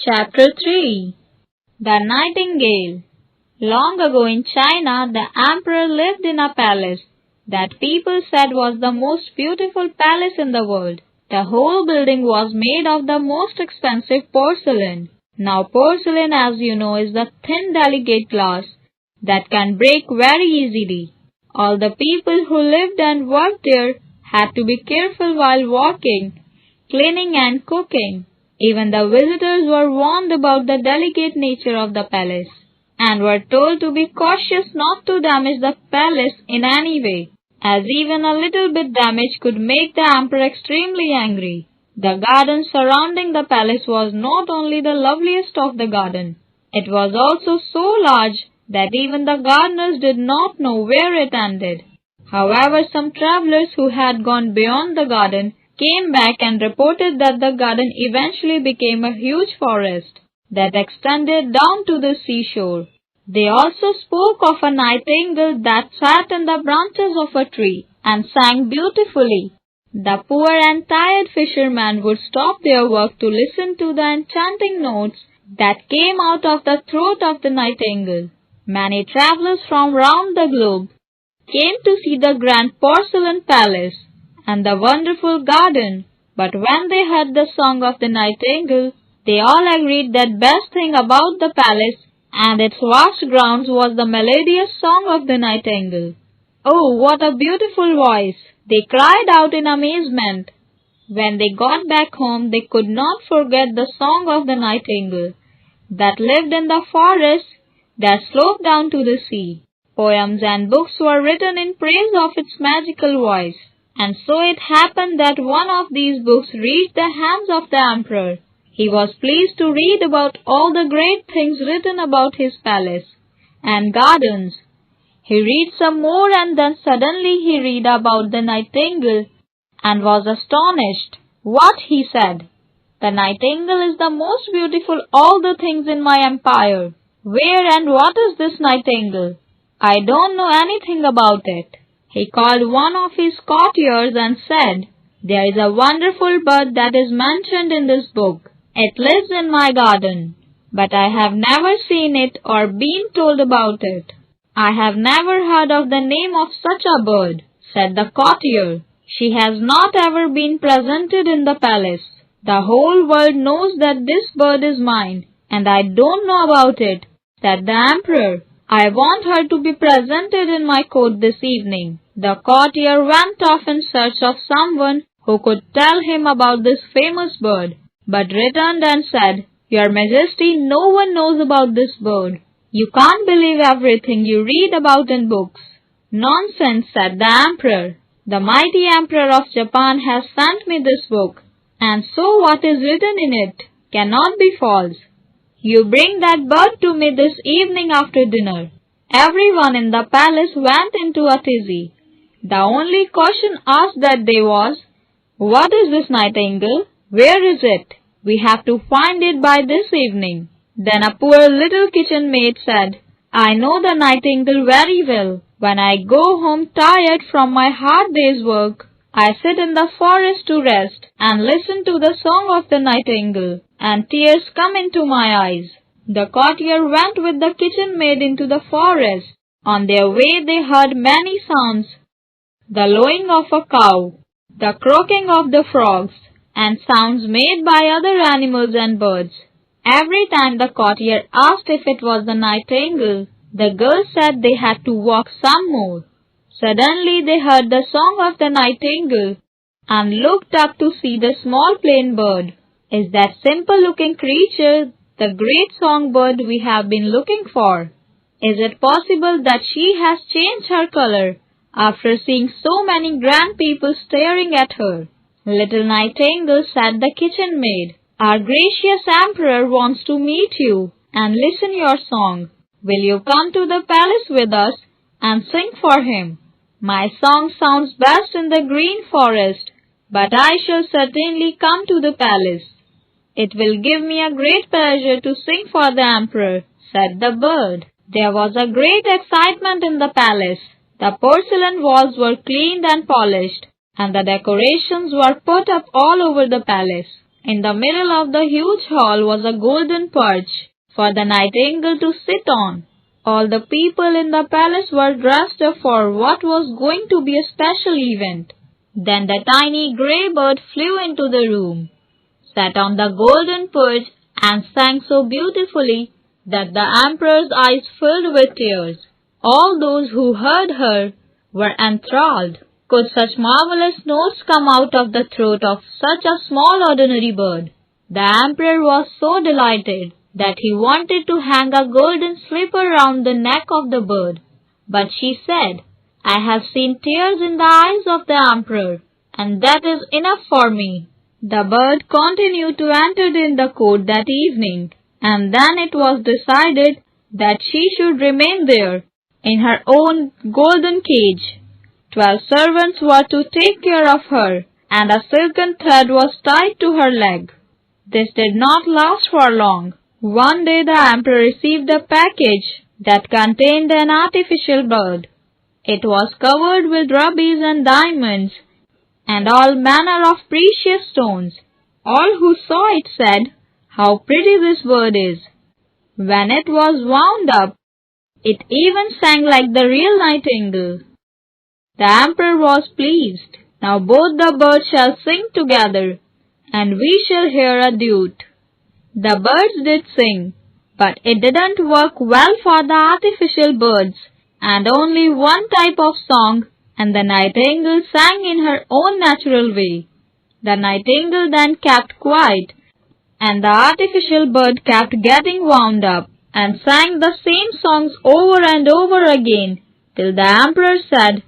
Chapter 3. The Nightingale. Long ago in China, the emperor lived in a palace that people said was the most beautiful palace in the world. The whole building was made of the most expensive porcelain. Now porcelain, as you know, is the thin delicate glass that can break very easily. All the people who lived and worked there had to be careful while walking, cleaning and cooking. Even the visitors were warned about the delicate nature of the palace, and were told to be cautious not to damage the palace in any way, as even a little bit damage could make the emperor extremely angry. The garden surrounding the palace was not only the loveliest of the garden, it was also so large that even the gardeners did not know where it ended. However, some travelers who had gone beyond the garden came back and reported that the garden eventually became a huge forest that extended down to the seashore. They also spoke of a nightingale that sat in the branches of a tree and sang beautifully. The poor and tired fishermen would stop their work to listen to the enchanting notes that came out of the throat of the nightingale. Many travelers from round the globe came to see the grand porcelain palace and the wonderful garden, but when they heard the song of the nightingale, they all agreed that best thing about the palace and its vast grounds was the melodious song of the nightingale. "Oh, what a beautiful voice!" they cried out in amazement. When they got back home, they could not forget the song of the nightingale that lived in the forest that sloped down to the sea. Poems and books were written in praise of its magical voice. And so it happened that one of these books reached the hands of the emperor. He was pleased to read about all the great things written about his palace and gardens. He read some more and then suddenly he read about the nightingale and was astonished. "What?" he said. "The nightingale is the most beautiful all the things in my empire. Where and what is this nightingale? I don't know anything about it." He called one of his courtiers and said, "There is a wonderful bird that is mentioned in this book. It lives in my garden, but I have never seen it or been told about it." "I have never heard of the name of such a bird," said the courtier. "She has not ever been presented in the palace. The whole world knows that this bird is mine, and I don't know about it," said the emperor. "I want her to be presented in my court this evening." The courtier went off in search of someone who could tell him about this famous bird, but returned and said, "Your Majesty, no one knows about this bird. You can't believe everything you read about in books." "Nonsense," said the emperor. "The mighty emperor of Japan has sent me this book, and so what is written in it cannot be false. You bring that bird to me this evening after dinner." Everyone in the palace went into a tizzy. The only question asked that day was, "What is this nightingale? Where is it? We have to find it by this evening." Then a poor little kitchen maid said, "I know the nightingale very well. When I go home tired from my hard day's work, I sit in the forest to rest and listen to the song of the nightingale, and tears come into my eyes." The courtier went with the kitchen maid into the forest. On their way they heard many sounds: the lowing of a cow, the croaking of the frogs, and sounds made by other animals and birds. Every time the courtier asked if it was the nightingale, the girls said they had to walk some more. Suddenly they heard the song of the nightingale and looked up to see the small plain bird. Is that simple-looking creature the great songbird we have been looking for? Is it possible that she has changed her color after seeing so many grand people staring at her? "Little nightingale," said the kitchen maid, "our gracious emperor wants to meet you and listen your song. Will you come to the palace with us and sing for him? My song sounds best in the green forest, but I shall certainly come to the palace." "It will give me a great pleasure to sing for the emperor," said the bird. There was a great excitement in the palace. The porcelain walls were cleaned and polished, and the decorations were put up all over the palace. In the middle of the huge hall was a golden perch for the nightingale to sit on. All the people in the palace were dressed up for what was going to be a special event. Then the tiny grey bird flew into the room, sat on the golden perch, and sang so beautifully that the emperor's eyes filled with tears. All those who heard her were enthralled. Could such marvelous notes come out of the throat of such a small ordinary bird? The emperor was so delighted that he wanted to hang a golden slipper round the neck of the bird. But she said, "I have seen tears in the eyes of the emperor, and that is enough for me." The bird continued to enter in the court that evening, and then it was decided that she should remain there in her own golden cage. 12 servants were to take care of her, and a silken thread was tied to her leg. This did not last for long. One day the emperor received a package that contained an artificial bird. It was covered with rubies and diamonds, and all manner of precious stones. All who saw it said, "How pretty this bird is." When it was wound up, it even sang like the real nightingale. The emperor was pleased. "Now both the birds shall sing together, and we shall hear a duet." The birds did sing, but it didn't work well for the artificial birds, and only one type of song, and the nightingale sang in her own natural way. The nightingale then kept quiet, and the artificial bird kept getting wound up, and sang the same songs over and over again, till the emperor said,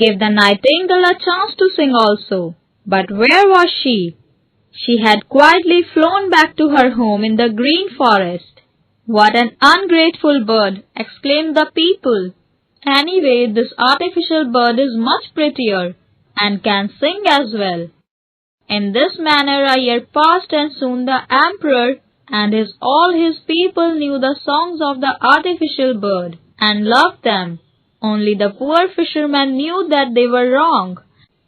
"Give the nightingale a chance to sing also." But where was she? She had quietly flown back to her home in the green forest. "What an ungrateful bird!" exclaimed the people. "Anyway, this artificial bird is much prettier, and can sing as well." In this manner a year passed, and soon the emperor and all his people knew the songs of the artificial bird, and loved them. Only the poor fishermen knew that they were wrong,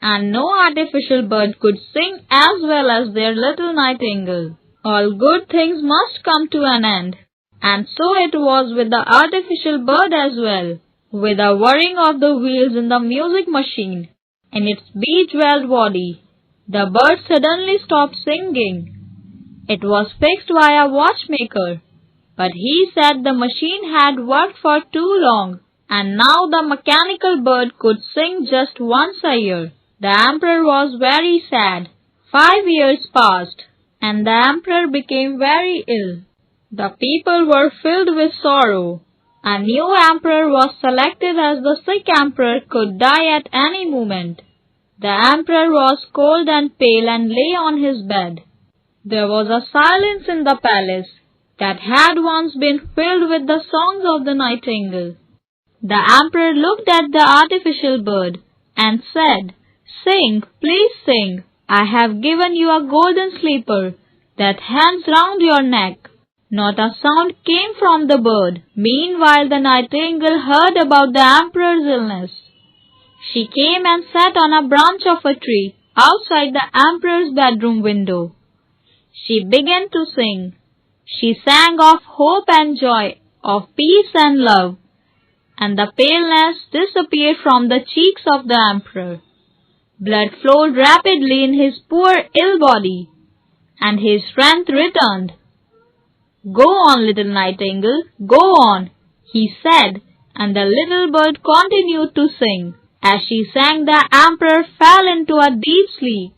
and no artificial bird could sing as well as their little nightingale. All good things must come to an end, and so it was with the artificial bird as well. With a whirring of the wheels in the music machine, in its bejeweled body, the bird suddenly stopped singing. It was fixed by a watchmaker, but he said the machine had worked for too long, and now the mechanical bird could sing just once a year. The emperor was very sad. 5 years passed, and the emperor became very ill. The people were filled with sorrow. A new emperor was selected, as the sick emperor could die at any moment. The emperor was cold and pale and lay on his bed. There was a silence in the palace that had once been filled with the songs of the nightingale. The emperor looked at the artificial bird and said, "Sing, please sing. I have given you a golden slipper that hangs round your neck." Not a sound came from the bird. Meanwhile the nightingale heard about the emperor's illness. She came and sat on a branch of a tree outside the emperor's bedroom window. She began to sing. She sang of hope and joy, of peace and love, and the paleness disappeared from the cheeks of the emperor. Blood flowed rapidly in his poor ill body, and his strength returned. "Go on, little nightingale, go on," he said, and the little bird continued to sing. As she sang, the emperor fell into a deep sleep.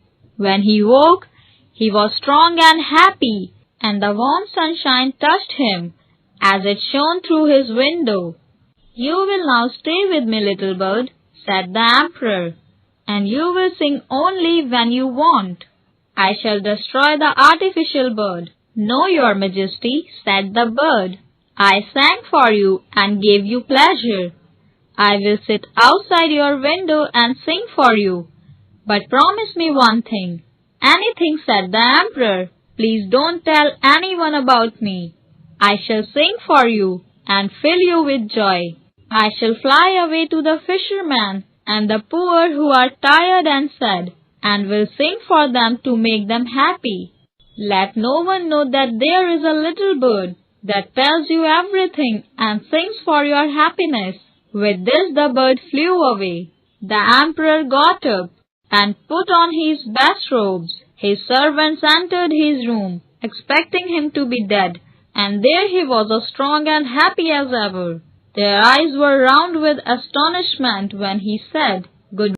When he woke, he was strong and happy, and the warm sunshine touched him as it shone through his window. "You will now stay with me, little bird," said the emperor, "and you will sing only when you want. I shall destroy the artificial bird." "No, your majesty," said the bird. "I sang for you and gave you pleasure. I will sit outside your window and sing for you. But promise me one thing." "Anything," said the emperor. "Please don't tell anyone about me. I shall sing for you and fill you with joy. I shall fly away to the fishermen and the poor who are tired and sad, and will sing for them to make them happy." Let no one know that there is a little bird that tells you everything and sings for your happiness." With this the bird flew away. The emperor got up and put on his best robes. His servants entered his room, expecting him to be dead, and there he was as strong and happy as ever. Their eyes were round with astonishment when he said, "Good